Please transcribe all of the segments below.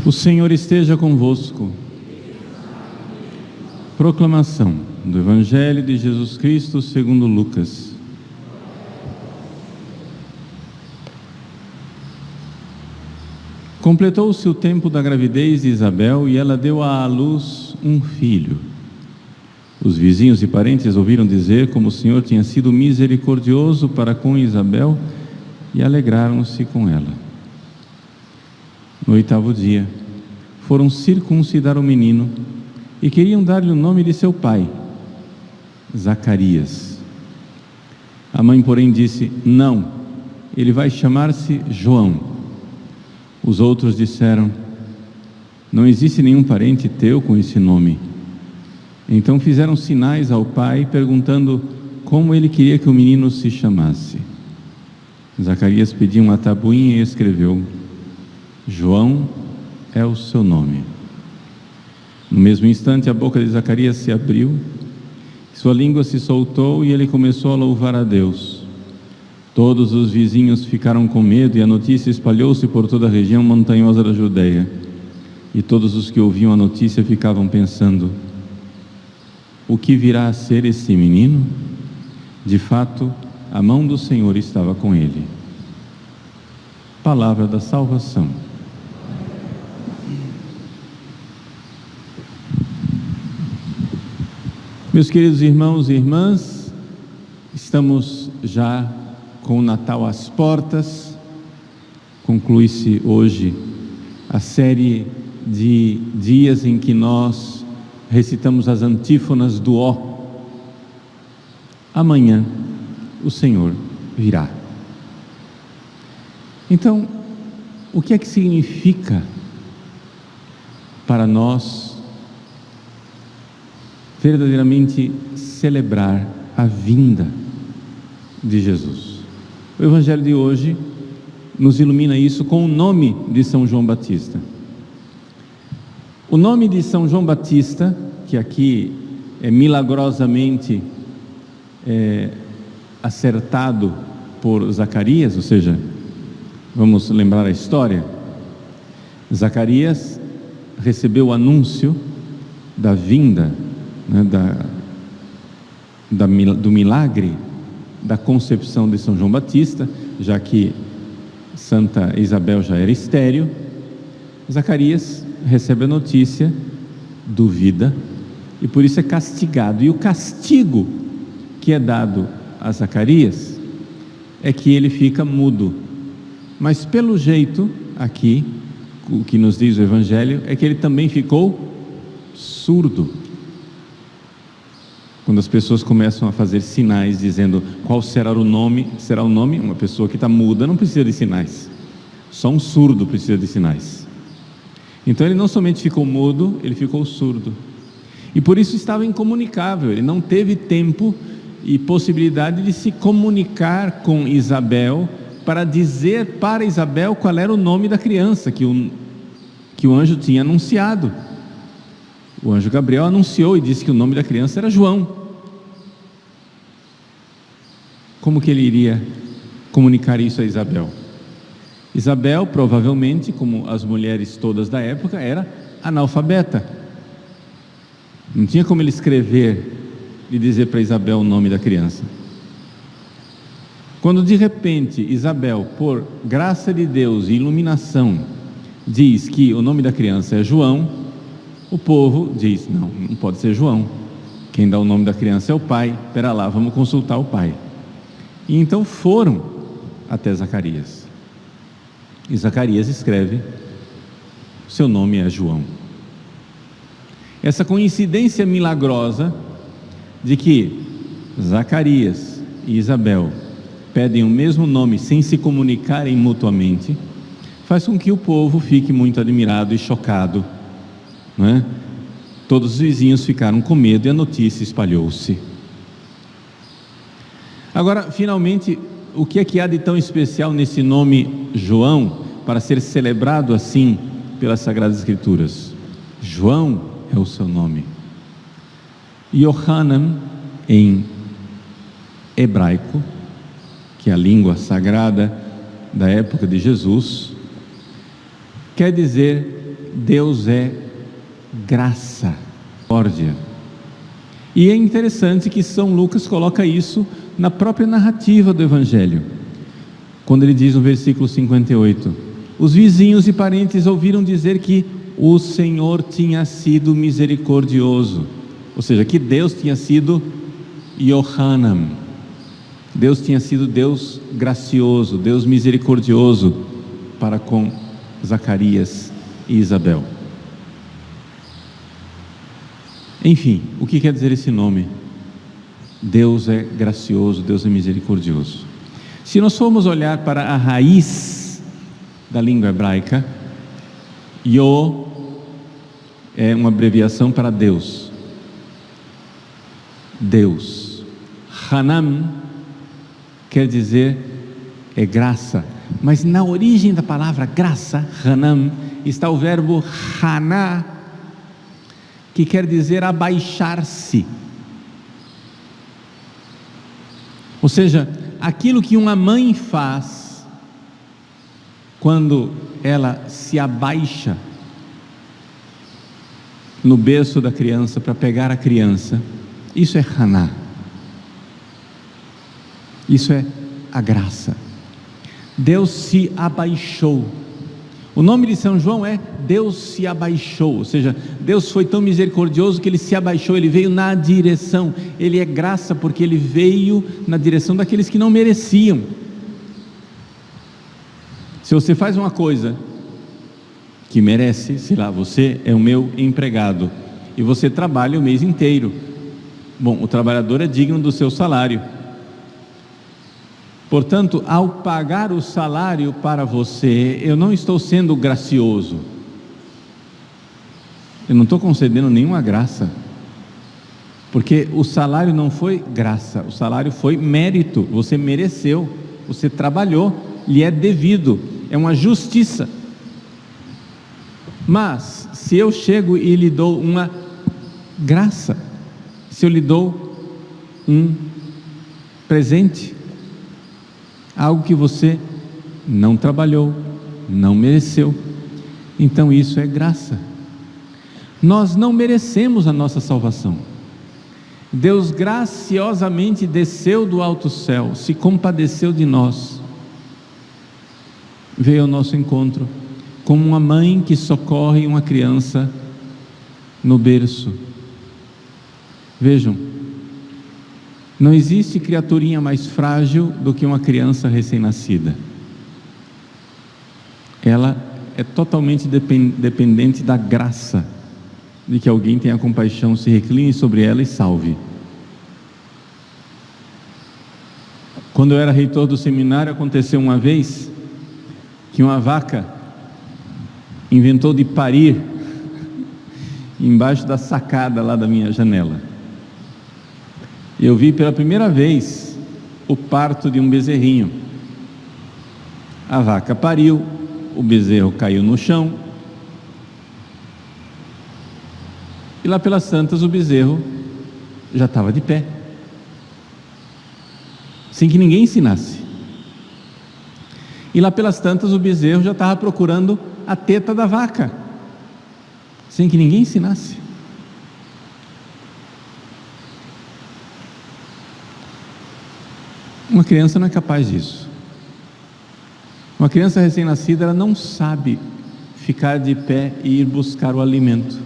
O Senhor esteja convosco. Proclamação do Evangelho de Jesus Cristo segundo Lucas. Completou-se o tempo da gravidez de Isabel e ela deu à luz um filho. Os vizinhos e parentes ouviram dizer como o Senhor tinha sido misericordioso para com Isabel e alegraram-se com ela. No 8º dia, foram circuncidar o menino e queriam dar-lhe o nome de seu pai, Zacarias. A mãe, porém, disse: não, ele vai chamar-se João. Os outros disseram: não existe nenhum parente teu com esse nome. Então fizeram sinais ao pai, perguntando como ele queria que o menino se chamasse. Zacarias pediu uma tabuinha e escreveu: João é o seu nome. No mesmo instante, a boca de Zacarias se abriu, sua língua se soltou e ele começou a louvar a Deus. Todos os vizinhos ficaram com medo e a notícia espalhou-se por toda a região montanhosa da Judeia. E todos os que ouviam a notícia ficavam pensando: o que virá a ser esse menino? De fato, a mão do Senhor estava com ele. Palavra da salvação. Meus queridos irmãos e irmãs, estamos já com o Natal às portas. Conclui-se hoje a série de dias em que nós recitamos as antífonas do Ó. Amanhã o Senhor virá. Então, o que é que significa para nós verdadeiramente celebrar a vinda de Jesus? O Evangelho de hoje nos ilumina isso com o nome de São João Batista. O nome de São João Batista, que aqui é milagrosamente acertado por Zacarias, ou seja, vamos lembrar a história. Zacarias recebeu o anúncio da vinda, do milagre da concepção de São João Batista, já que Santa Isabel já era estéril. Zacarias recebe a notícia, duvida e por isso é castigado. E o castigo que é dado a Zacarias é que ele fica mudo. Mas pelo jeito aqui, o que nos diz o Evangelho é que ele também ficou surdo. Quando as pessoas começam a fazer sinais dizendo qual será o nome, uma pessoa que está muda não precisa de sinais, só um surdo precisa de sinais. Então ele não somente ficou mudo, ele ficou surdo, e por isso estava incomunicável. Ele não teve tempo e possibilidade de se comunicar com Isabel para dizer para Isabel qual era o nome da criança que o anjo tinha anunciado. O anjo Gabriel anunciou e disse que o nome da criança era João. Como que ele iria comunicar isso a Isabel? Isabel, provavelmente, como as mulheres todas da época, era analfabeta. Não tinha como ele escrever e dizer para Isabel o nome da criança. Quando de repente Isabel, por graça de Deus e iluminação, diz que o nome da criança é João, o povo diz: não pode ser João, quem dá o nome da criança é o pai. Espera lá, vamos consultar o pai. E então foram até Zacarias, e Zacarias escreve: seu nome é João. Essa coincidência milagrosa de que Zacarias e Isabel pedem o mesmo nome sem se comunicarem mutuamente, faz com que o povo fique muito admirado e chocado, não é? Todos os vizinhos ficaram com medo e a notícia espalhou-se. Agora, finalmente, o que é que há de tão especial nesse nome João, para ser celebrado assim pelas Sagradas Escrituras. João é o seu nome. Yohanan, em hebraico, que é a língua sagrada da época de Jesus, quer dizer Deus é graça, misericórdia. E é interessante que São Lucas coloca isso na própria narrativa do Evangelho, quando ele diz no versículo 58, os vizinhos e parentes ouviram dizer que o Senhor tinha sido misericordioso, ou seja, que Deus tinha sido Yohanan, Deus tinha sido Deus gracioso, Deus misericordioso para com Zacarias e Isabel. Enfim, o que quer dizer esse nome? Deus é gracioso, Deus é misericordioso. Se nós formos olhar para a raiz da língua hebraica, Yo é uma abreviação para Deus. Deus. Hanam quer dizer é graça, mas na origem da palavra graça, Hanam, está o verbo Haná, que quer dizer abaixar-se. Ou seja, aquilo que uma mãe faz quando ela se abaixa no berço da criança para pegar a criança, isso é Haná, isso é a graça. Deus se abaixou. O nome de São João é Deus se abaixou, ou seja, Deus foi tão misericordioso que Ele se abaixou, Ele veio na direção, Ele é graça porque Ele veio na direção daqueles que não mereciam. Se você faz uma coisa que merece, sei lá, você é o meu empregado e você trabalha o mês inteiro, bom, o trabalhador é digno do seu salário. Portanto, ao pagar o salário para você, eu não estou sendo gracioso, eu não estou concedendo nenhuma graça, porque o salário não foi graça, o salário foi mérito, você mereceu, você trabalhou, lhe é devido, é uma justiça. Mas, se eu chego e lhe dou uma graça, se eu lhe dou um presente, algo que você não trabalhou, não mereceu, então isso é graça. Nós não merecemos a nossa salvação. Deus graciosamente desceu do alto céu, se compadeceu de nós, veio ao nosso encontro, como uma mãe que socorre uma criança no berço. Vejam, não existe criaturinha mais frágil do que uma criança recém-nascida. Ela é totalmente dependente da graça de que alguém tenha compaixão, se recline sobre ela e salve. Quando eu era reitor do seminário, aconteceu uma vez que uma vaca inventou de parir embaixo da sacada lá da minha janela. Eu vi pela primeira vez o parto de um bezerrinho. A vaca pariu, o bezerro caiu no chão, e lá pelas tantas o bezerro já estava de pé, sem que ninguém ensinasse. E lá pelas tantas o bezerro já estava procurando a teta da vaca, sem que ninguém ensinasse. Uma criança não é capaz disso. Uma criança recém-nascida, ela não sabe ficar de pé e ir buscar o alimento.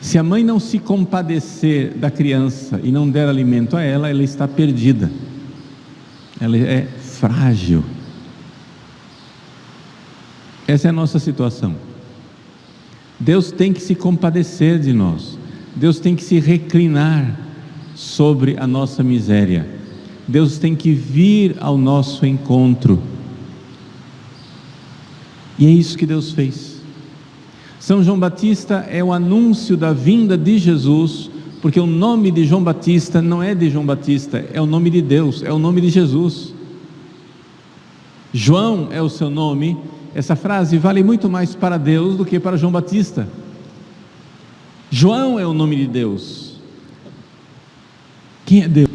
Se a mãe não se compadecer da criança e não der alimento a ela, ela está perdida. Ela é frágil. Essa é a nossa situação. Deus tem que se compadecer de nós. Deus tem que se reclinar sobre a nossa miséria. Deus tem que vir ao nosso encontro, e é isso que Deus fez. São João Batista é o anúncio da vinda de Jesus, porque o nome de João Batista não é de João Batista, é o nome de Deus, é o nome de Jesus. João é o seu nome, Essa frase vale muito mais para Deus do que para João Batista. João é o nome de Deus. Quem é Deus?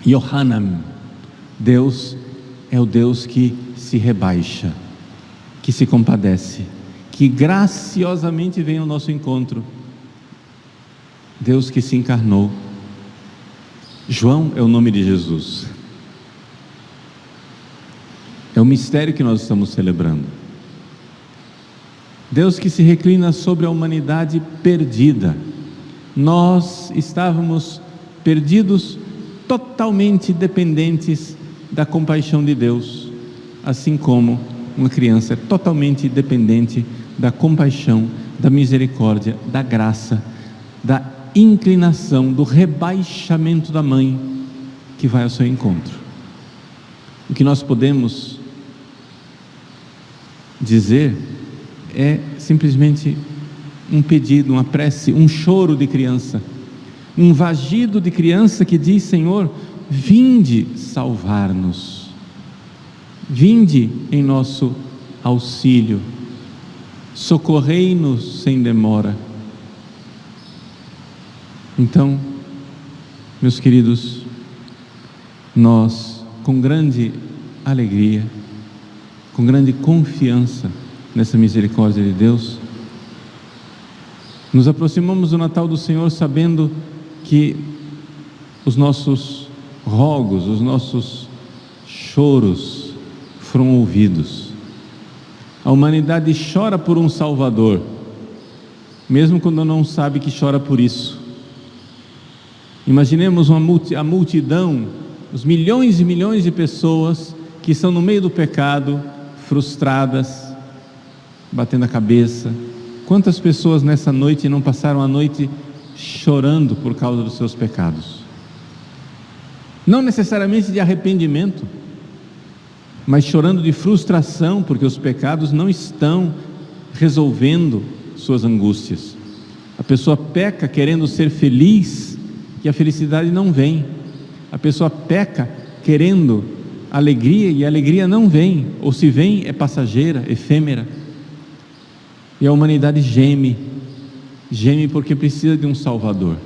Yohanan. Deus é o Deus que se rebaixa, que se compadece, que graciosamente vem ao nosso encontro. Deus que se encarnou. João é o nome de Jesus. É o mistério que nós estamos celebrando. Deus que se reclina sobre a humanidade perdida. Nós estávamos perdidos, totalmente dependentes da compaixão de Deus, assim como uma criança é totalmente dependente da compaixão, da misericórdia, da graça, da inclinação, do rebaixamento da mãe que vai ao seu encontro. O que nós podemos dizer é simplesmente um pedido, uma prece, um choro de criança, um vagido de criança que diz: Senhor, vinde salvar-nos, vinde em nosso auxílio, socorrei-nos sem demora. Então, meus queridos, nós, com grande alegria, com grande confiança nessa misericórdia de Deus, nos aproximamos do Natal do Senhor sabendo que os nossos rogos, os nossos choros foram ouvidos. A humanidade chora por um Salvador, mesmo quando não sabe que chora por isso. Imaginemos a multidão, os milhões e milhões de pessoas que estão no meio do pecado, frustradas, batendo a cabeça. Quantas pessoas nessa noite não passaram a noite chorando por causa dos seus pecados? Não necessariamente de arrependimento, mas chorando de frustração, porque os pecados não estão resolvendo suas angústias. A pessoa peca querendo ser feliz, e a felicidade não vem. A pessoa peca querendo alegria, e a alegria não vem, ou se vem é passageira, efêmera. E a humanidade geme porque precisa de um Salvador.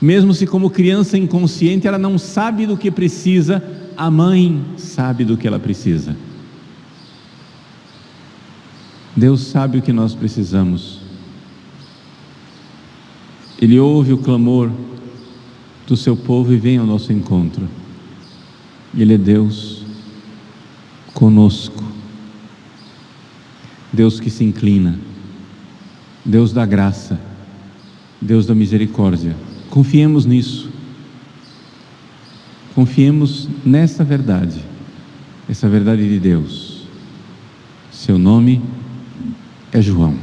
Mesmo se como criança inconsciente ela não sabe do que precisa, a mãe sabe do que ela precisa. Deus sabe o que nós precisamos. Ele ouve o clamor do seu povo e vem ao nosso encontro. Ele é Deus conosco, Deus que se inclina, Deus da graça, Deus da misericórdia. Confiemos nisso, confiemos nessa verdade, essa verdade de Deus. Seu nome é João.